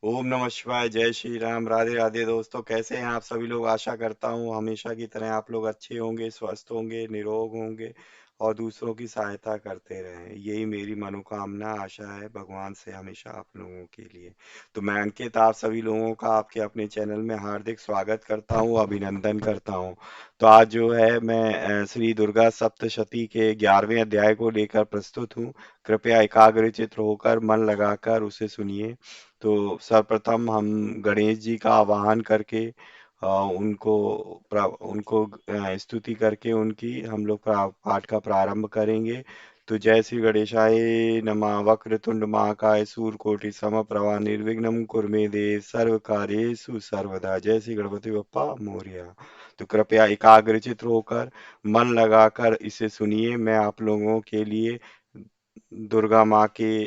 ओम नमः शिवाय। जय श्री राम। राधे राधे दोस्तों, कैसे हैं आप सभी लोग। आशा करता हूँ हमेशा की तरह आप लोग अच्छे होंगे, स्वस्थ होंगे, निरोग होंगे और दूसरों की सहायता करते रहें। यही मेरी मनोकामना आशा है भगवान से हमेशा आप लोगों के लिए। तो मैं अंकित आप सभी लोगों का आपके अपने चैनल में हार्दिक स्वागत करता हूँ, अभिनंदन करता हूँ। तो आज जो है मैं श्री दुर्गा सप्तशती के 11वें अध्याय को लेकर प्रस्तुत हूँ। कृपया एकाग्रचित्त होकर मन लगाकर उसे सुनिए। तो सर्वप्रथम हम गणेश जी का आवाहन करके उनको स्तुति करके उनकी हम लोग पाठ का प्रारंभ करेंगे। तो जय श्री गणेशाय नमः। वक्रतुंड महाकाय सूरकोटि समप्रभा निर्विघ्नं कुरु मे देव सर्व कार्येषु सर्वदा। जय श्री गणपति बप्पा मोरया। तो कृपया एकाग्रचित्त होकर मन लगाकर इसे सुनिए। मैं आप लोगों के लिए दुर्गा माँ के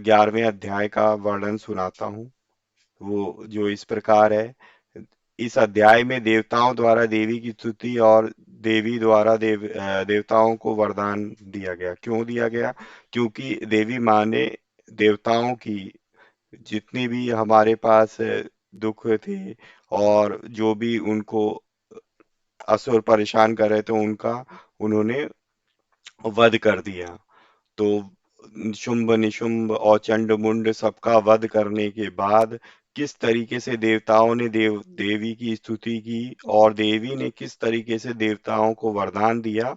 11वें अध्याय का वर्णन सुनाता हूँ। वो जो इस प्रकार है। इस अध्याय में देवताओं द्वारा देवी की स्तुति और देवी द्वारा देवताओं को वरदान दिया गया। क्यों दिया गया? क्योंकि देवी माँ ने देवताओं की जितनी भी हमारे पास दुख थे और जो भी उनको असुर परेशान कर रहे थे उनका उन्होंने वध कर दिया। तो शुंभ निशुंभ और चंड मुंड सबका वध करने के बाद किस तरीके से देवताओं ने देवी की स्तुति की और देवी ने किस तरीके से देवताओं को वरदान दिया,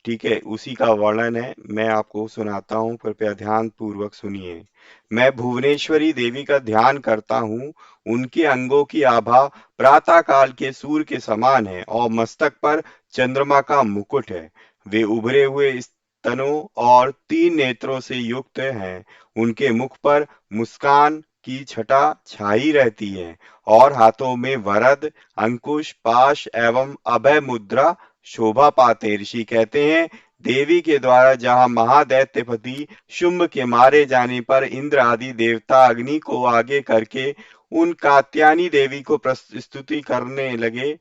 ठीक है, उसी का वर्णन है। मैं आपको सुनाता हूँ, कृपया ध्यान पूर्वक सुनिए। मैं भुवनेश्वरी देवी का ध्यान करता हूँ। उनके अंगों की आभा प्रातः काल के सूर्य के समान है और मस्तक पर चंद्रमा का मुकुट है। वे उभरे हुए स्तनों और 3 नेत्रों से युक्त हैं। उनके मुख पर मुस्कान की छटा छाई रहती है और हाथों में वरद, अंकुश, पाश एवं अभय मुद्रा शोभा पाते। ऋषि कहते हैं, देवी के द्वारा जहां महादैत्यपति शुंभ के मारे जाने पर इंद्र आदि देवता अग्नि को आगे करके उन कात्यायनी देवी को स्तुति करने लगे,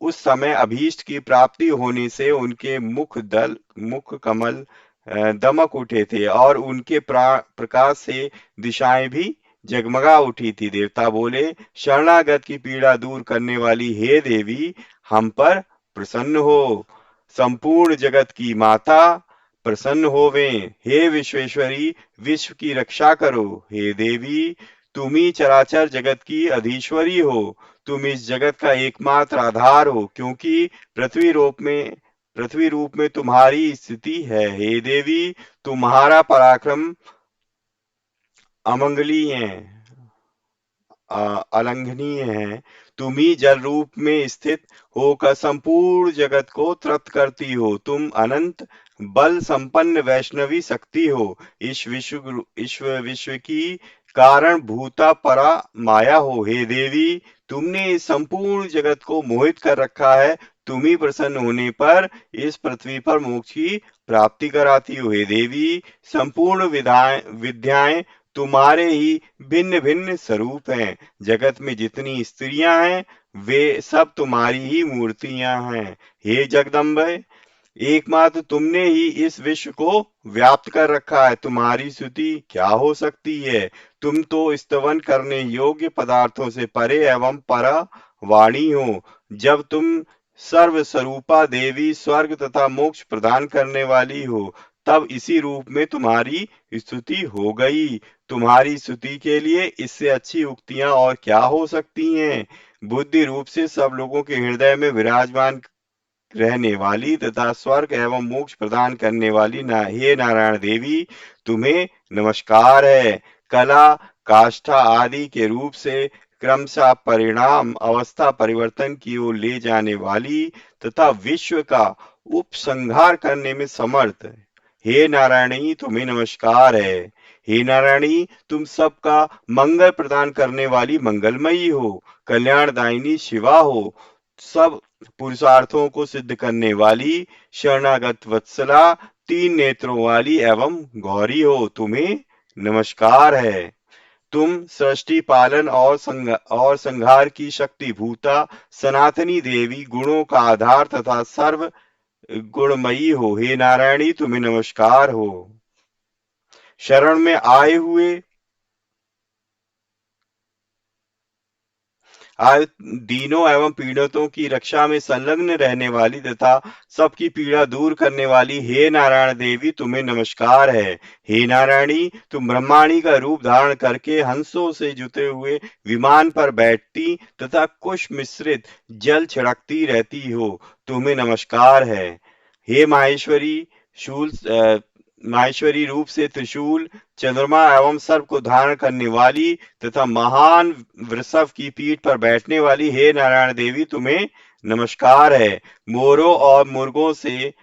उस समय अभीष्ट की प्राप्ति होने से उनके मुख कमल दमक उठे थे और उनके प्रकाश से दिशाएं भी जगमगा उठी थी। देवता बोले, शरणागत की पीड़ा दूर करने वाली हे देवी, हम पर प्रसन्न हो। संपूर्ण जगत की माता प्रसन्न होवे। हे विश्वेश्वरी, विश्व की रक्षा करो। हे देवी, तुम ही चराचर जगत की अधीश्वरी हो। तुम इस जगत का एकमात्र आधार हो, क्योंकि पृथ्वी रूप में तुम्हारी स्थिति है। हे देवी, तुम्हारा पराक्रम अमंगलीय है, अलंघनीय है। तुम ही जल रूप में स्थित होकर संपूर्ण जगत को तृप्त करती हो। तुम अनंत बल संपन्न वैष्णवी शक्ति हो। इस विश्व की कारण भूता परा माया हो। हे देवी, तुमने इस संपूर्ण जगत को मोहित कर रखा है। तुम ही प्रसन्न होने पर इस पृथ्वी पर मोक्ष की प्राप्ति कराती हो। हे देवी, संपूर्ण विद्याएं तुम्हारे ही भिन्न भिन्न स्वरूप हैं। जगत में जितनी स्त्रियां हैं वे सब तुम्हारी ही मूर्तियां हैं। हे जगदम्बे, एकमात्र तुमने ही इस विश्व को व्याप्त कर रखा है। तुम्हारी स्तुति क्या हो सकती है? तुम तो स्तवन करने योग्य पदार्थों से परे एवं परा वाणी हो। जब तुम सर्व स्वरूपा देवी, स्वर्ग तथा मोक्ष प्रदान करने वाली हो, तब इसी रूप में तुम्हारी स्तुति हो गई। तुम्हारी स्तुति के लिए इससे अच्छी उक्तियां और क्या हो सकती हैं? बुद्धि रूप से सब लोगों के हृदय में विराजमान रहने वाली तथा स्वर्ग एवं मोक्ष प्रदान करने वाली हे नारायण देवी, तुम्हें नमस्कार है। कला, काष्ठा आदि के रूप से क्रमशः परिणाम अवस्था परिवर्तन की ओर ले जाने वाली तथा विश्व का उपसंहार करने में समर्थ, हे नारायणी, तुम्हें नमस्कार है। हे नारायणी, तुम सबका मंगल प्रदान करने वाली मंगलमयी हो, कल्याणदायिनी शिवा हो, सब पुरुषार्थों को सिद्ध करने वाली शरणागत वत्सला, 3 नेत्रों वाली एवं गौरी हो, तुम्हें नमस्कार है। तुम सृष्टि पालन और संहार की शक्ति भूता सनातनी देवी, गुणों का आधार तथा सर्व गुणमयी हो। हे नारायणी, तुम्हें नमस्कार हो। शरण में आए हुए दीनों एवं पीड़ितों की रक्षा में संलग्न रहने वाली तथा सबकी पीड़ा दूर करने वाली हे नारायण देवी तुम्हें नमस्कार है। हे नारायणी, तुम ब्रह्माणी का रूप धारण करके हंसों से जुते हुए विमान पर बैठती तथा कुश मिश्रित जल छिड़कती रहती हो, तुम्हें नमस्कार है। हे माहेश्वरी, माहेश्वरी रूप से त्रिशूल, चंद्रमा एवं सर्प को धारण करने वाली तथा महान वृषभ की पीठ पर बैठने वाली हे नारायण देवी तुम्हें नमस्कार है। मोरों और मुर्गों से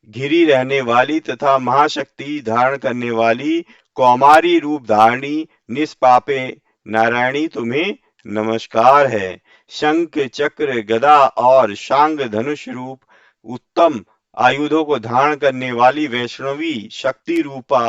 घिरी रहने वाली तथा महाशक्ति धारण करने वाली कौमारी रूप धारणी निष्पापे नारायणी तुम्हें नमस्कार है। शंख चक्र गदा और शांग धनुष रूप उत्तम आयुधों को धारण करने वाली वैष्णवी शक्ति रूपा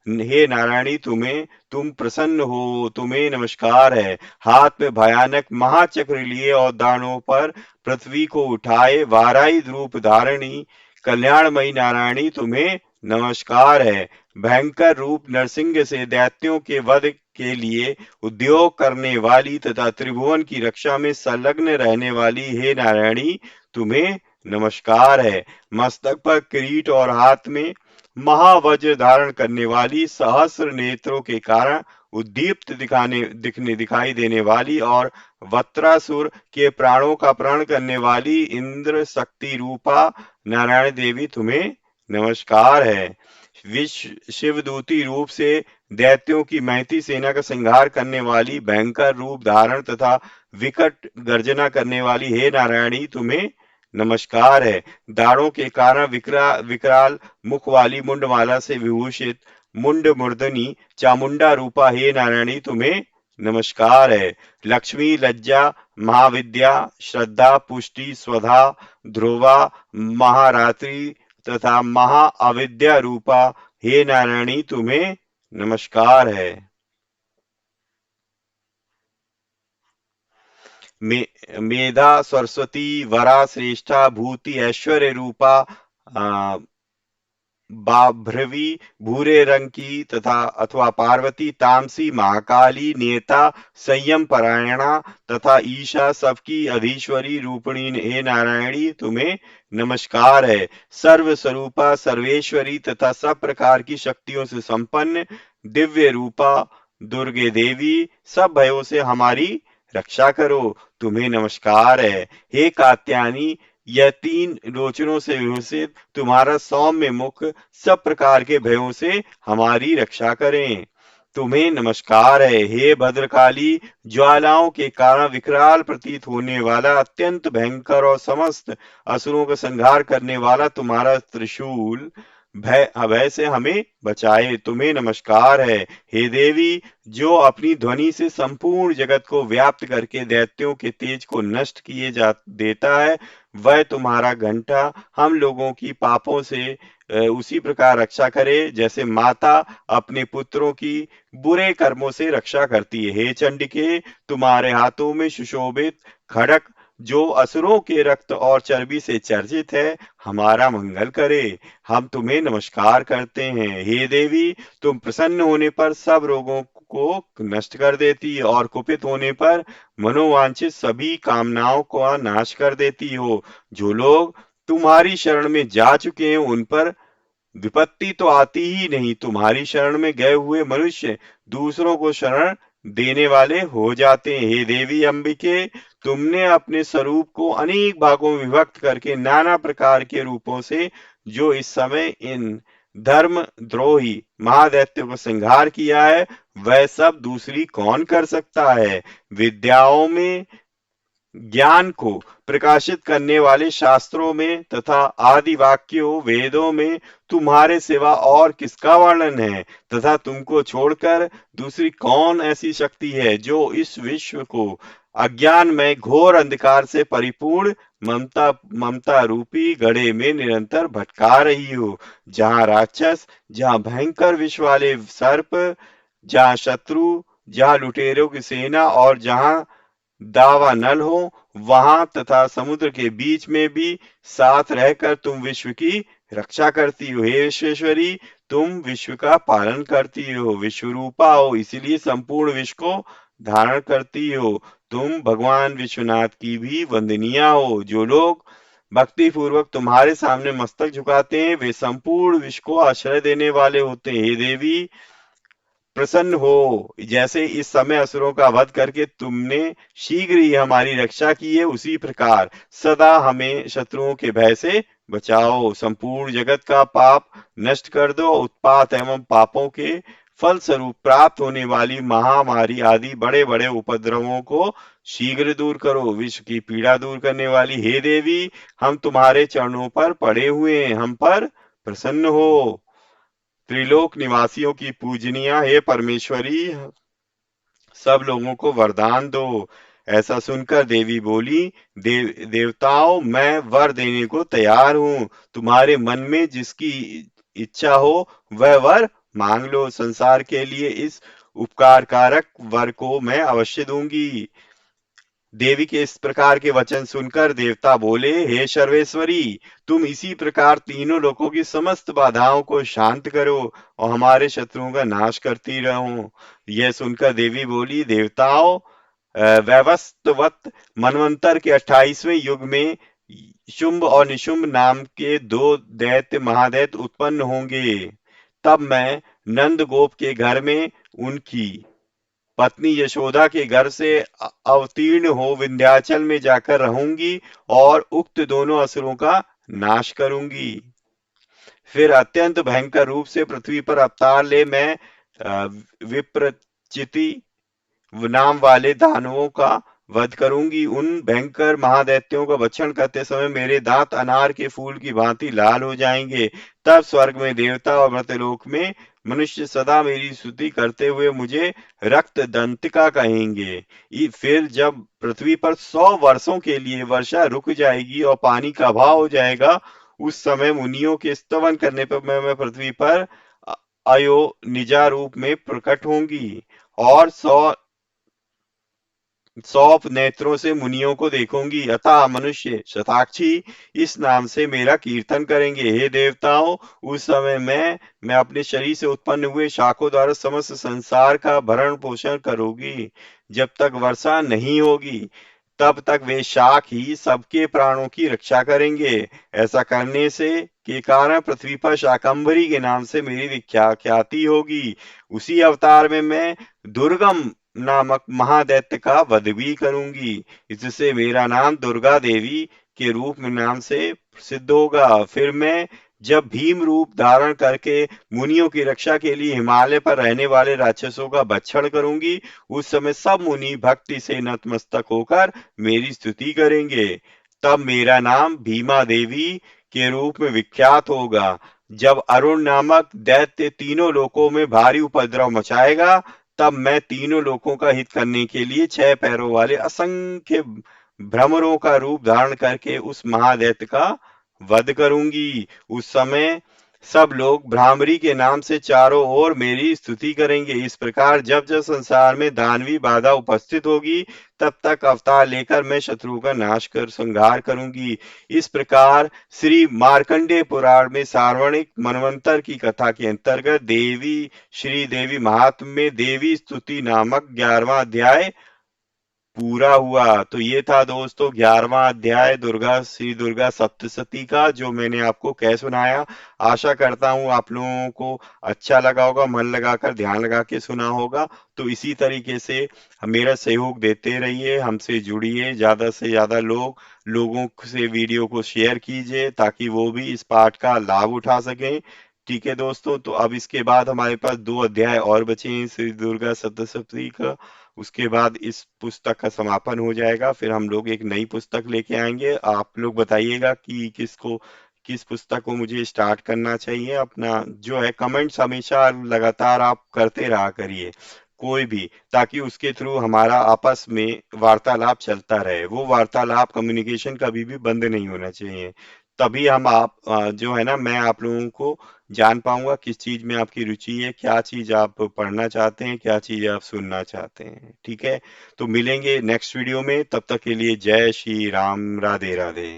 हे नारायणी तुम प्रसन्न हो, तुम्हें नमस्कार है। हाथ में भयानक महाचक्र लिए और दानों पर पृथ्वी को उठाए वाराही रूप धारणी कल्याणमयी नारायणी तुम्हें नमस्कार है। भयंकर रूप नरसिंह से दैत्यों के वध के लिए उद्योग करने वाली तथा त्रिभुवन की रक्षा में संलग्न रहने वाली हे नारायणी तुम्हें नमस्कार है। मस्तक पर किरीट और हाथ में महावज्र धारण करने वाली सहस्र नेत्रों के कारण उद्दीप्त दिखाई देने वाली और वत्रासुर के प्राणों का प्रण करने वाली इंद्र शक्ति रूपा नारायण देवी तुम्हें नमस्कार है। विश्व शिवदूती रूप से दैत्यों की महती सेना का संहार करने वाली भयंकर रूप धारण तथा विकट गर्जना करने वाली हे नारायणी तुम्हें नमस्कार है। दाढ़ों के कारण विकराल मुख वाली मुंडमाला से विभूषित मुंड मूर्धनी चामुंडा रूपा हे नारायणी तुम्हें नमस्कार है। लक्ष्मी, लज्जा, महाविद्या, श्रद्धा, पुष्टि, स्वधा, ध्रुवा, महारात्रि तथा महाअविद्या रूपा हे नारायणी तुम्हें नमस्कार है। मेधा, सरस्वती, वरा, श्रेष्ठा, भूति, ऐश्वर्य रूपा बाभ्रवी भूरे रंग की तथा अथवा पार्वती, तामसी, महाकाली, नेता, संयम परायणा तथा ईशा सबकी अधीश्वरी रूपिणी हे नारायणी तुम्हें नमस्कार है। सर्व स्वरूपा, सर्वेश्वरी तथा सब प्रकार की शक्तियों से संपन्न दिव्य रूपा दुर्गे देवी, सब भयों से हमारी रक्षा करो, तुम्हें नमस्कार है। हे कात्यायनी, यह तीन लोचनों से विभूषित तुम्हारा सौम्य मुख सब प्रकार के भयों से हमारी रक्षा करें, तुम्हें नमस्कार है। हे भद्रकाली, ज्वालाओं के कारण विकराल प्रतीत होने वाला अत्यंत भयंकर और समस्त असुरों का संहार करने वाला तुम्हारा त्रिशूल भय अभय से हमें बचाए, तुम्हें नमस्कार है। हे देवी, जो अपनी ध्वनि से संपूर्ण जगत को व्याप्त करके दैत्यों के तेज को नष्ट किए जा देता है, वह तुम्हारा घंटा हम लोगों की पापों से उसी प्रकार रक्षा करे जैसे माता अपने पुत्रों की बुरे कर्मों से रक्षा करती है। हे चंडिके, तुम्हारे हाथों में सुशोभित खड़क जो असुरों के रक्त और चर्बी से चर्चित है, हमारा मंगल करे, हम तुम्हें नमस्कार करते हैं। हे देवी, तुम प्रसन्न होने पर सब रोगों को नष्ट कर देती है और कुपित होने पर मनोवांछित सभी कामनाओं का नाश कर देती हो। जो लोग तुम्हारी शरण में जा चुके हैं उन पर विपत्ति तो आती ही नहीं, तुम्हारी शरण में गए हुए मनुष्य दूसरों को शरण देने वाले हो जाते हैं। हे देवी अंबिके, तुमने अपने स्वरूप को अनेक भागों में विभक्त करके नाना प्रकार के रूपों से जो इस समय इन धर्म द्रोही महादैत्यों को संहार किया है, वह सब दूसरी कौन कर सकता है। विद्याओं में ज्ञान को प्रकाशित करने वाले शास्त्रों में तथा आदि वाक्यों वेदों में तुम्हारे सिवा और किसका वर्णन है तथा तुमको छोड़कर दूसरी कौन ऐसी शक्ति है जो इस विश्व को अज्ञान में घोर अंधकार से परिपूर्ण ममता ममता रूपी घड़े में निरंतर भटका रही हो। जहाँ राक्षस, जहाँ भयंकर विष वाले सर्प, जहाँ शत्रु, जहाँ लुटेरों की सेना और जहाँ दावानल हो, वहां तथा समुद्र के बीच में भी साथ रहकर तुम विश्व की रक्षा करती हो। हे विश्वेश्वरी, तुम विश्व का पालन करती हो, विश्व रूपा हो, इसीलिए संपूर्ण विश्व को धारण करती हो। तुम भगवान विश्वनाथ की भी वंदनीया हो। जो लोग भक्ति पूर्वक तुम्हारे सामने मस्तक झुकाते हैं वे संपूर्ण विश्व को आश्रय देने वाले होते हैं। हे देवी, प्रसन्न हो। जैसे इस समय असुरों का वध करके तुमने शीघ्र ही हमारी रक्षा की है, उसी प्रकार सदा हमें शत्रुओं के भय से बचाओ। संपूर्ण जगत का पाप नष्ट कर दो। उत्पात एवं पापों के फल स्वरूप प्राप्त होने वाली महामारी आदि बड़े बड़े उपद्रवों को शीघ्र दूर करो। विश्व की पीड़ा दूर करने वाली हे देवी, हम तुम्हारे चरणों पर पड़े हुए हैं, हम पर प्रसन्न हो। त्रिलोक निवासियों की पूजनीय हे परमेश्वरी, सब लोगों को वरदान दो। ऐसा सुनकर देवी बोली, देवताओं, मैं वर देने को तैयार हूँ। तुम्हारे मन में जिसकी इच्छा हो वह वर मांग लो। संसार के लिए इस उपकार कारक वर को मैं अवश्य दूंगी। देवी के इस प्रकार के वचन सुनकर देवता बोले, हे सर्वेश्वरी, तुम इसी प्रकार तीनों लोकों की समस्त बाधाओं को शांत करो और हमारे शत्रुओं का नाश करती रहो। यह सुनकर देवी बोली, देवताओं, वैवस्वत मनवंतर के 28वें युग में शुंभ और निशुंभ नाम के दो दैत्य महादैत्य उत्पन्न होंगे। तब मैं नंद गोप के घर में उनकी पत्नी यशोदा के घर से अवतीर्ण हो विंध्याचल में जाकर रहूंगी और उक्त दोनों असुरों का नाश करूंगी। फिर अत्यंत भयंकर रूप से पृथ्वी पर अवतार ले मैं विप्रचिति नाम वाले दानवों का वध करूंगी। उन भयंकर महादैत्यों का भक्षण करते समय मेरे दांत अनार के फूल की भांति लाल हो जाएंगे। तब स्वर्ग में देवता और मृतलोक में मनुष्य सदा मेरी स्तुति करते हुए मुझे रक्त दंतिका कहेंगे। फिर जब पृथ्वी पर 100 वर्षों के लिए वर्षा रुक जाएगी और पानी का अभाव हो जाएगा, उस समय मुनियों के स्तवन करने पर मैं पृथ्वी पर अयो निजा रूप में प्रकट होंगी और 100 नेत्रों से मुनियों को देखूंगी। अतः मनुष्य शताक्षी इस नाम से मेरा कीर्तन करेंगे। हे देवताओं, उस समय मैं अपने शरीर से उत्पन्न हुए शाखों द्वारा समस्त संसार का भरण पोषण करूंगी। जब तक वर्षा नहीं होगी तब तक वे शाख ही सबके प्राणों की रक्षा करेंगे। ऐसा करने से के कारण पृथ्वी पर शाकंभरी के नाम से मेरी ख्याति होगी। उसी अवतार में मैं दुर्गम नामक महादैत्य का वध भी करूंगी। इससे मेरा नाम दुर्गा देवी के रूप में नाम से प्रसिद्ध होगा। फिर मैं जब भीम रूप धारण करके मुनियों की रक्षा के लिए हिमालय पर रहने वाले राक्षसों का भक्षण करूंगी, उस समय सब मुनि भक्ति से नतमस्तक होकर मेरी स्तुति करेंगे। तब मेरा नाम भीमा देवी के रूप में विख्यात होगा। जब अरुण नामक दैत्य तीनों लोकों में भारी उपद्रव मचाएगा, तब मैं तीनों लोकों का हित करने के लिए 6 पैरों वाले असंख्य भ्रमरों का रूप धारण करके उस महादैत्य का वध करूंगी। उस समय सब लोग भ्रामरी के नाम से चारों ओर मेरी स्तुति करेंगे। इस प्रकार जब जब संसार में दानवी बाधा उपस्थित होगी, तब तक अवतार लेकर मैं शत्रुओं का नाश कर संहार करूंगी। इस प्रकार श्री मार्कंडेय पुराण में सार्वणिक मनवंतर की कथा के अंतर्गत देवी श्री देवी महात्म्य में देवी स्तुति नामक 11वां अध्याय पूरा हुआ। तो ये था दोस्तों 11वां अध्याय दुर्गा श्री दुर्गा सप्तशती का, जो मैंने आपको कह सुनाया। आशा करता हूँ आप लोगों को अच्छा लगा होगा, मन लगाकर ध्यान लगा के सुना होगा। तो इसी तरीके से मेरा सहयोग देते रहिए, हमसे जुड़िए, ज्यादा से ज्यादा लोगों से वीडियो को शेयर कीजिए ताकि वो भी इस पाठ का लाभ उठा सकें। ठीक है दोस्तों, तो अब इसके बाद हमारे पास 2 अध्याय और बचे हैं श्री दुर्गा सप्तशती का। उसके बाद इस पुस्तक का समापन हो जाएगा, फिर हम लोग एक नई पुस्तक लेके आएंगे। आप लोग बताइएगा कि किस पुस्तक को मुझे स्टार्ट करना चाहिए। अपना जो है कमेंट्स हमेशा लगातार आप करते रहा करिए, कोई भी, ताकि उसके थ्रू हमारा आपस में वार्तालाप चलता रहे। वो वार्तालाप कम्युनिकेशन कभी भी बंद नहीं होना चाहिए। तभी हम जो है ना, मैं आप लोगों को जान पाऊंगा किस चीज में आपकी रुचि है, क्या चीज आप पढ़ना चाहते हैं, क्या चीज आप सुनना चाहते हैं। ठीक है, तो मिलेंगे नेक्स्ट वीडियो में। तब तक के लिए जय श्री राम, राधे राधे।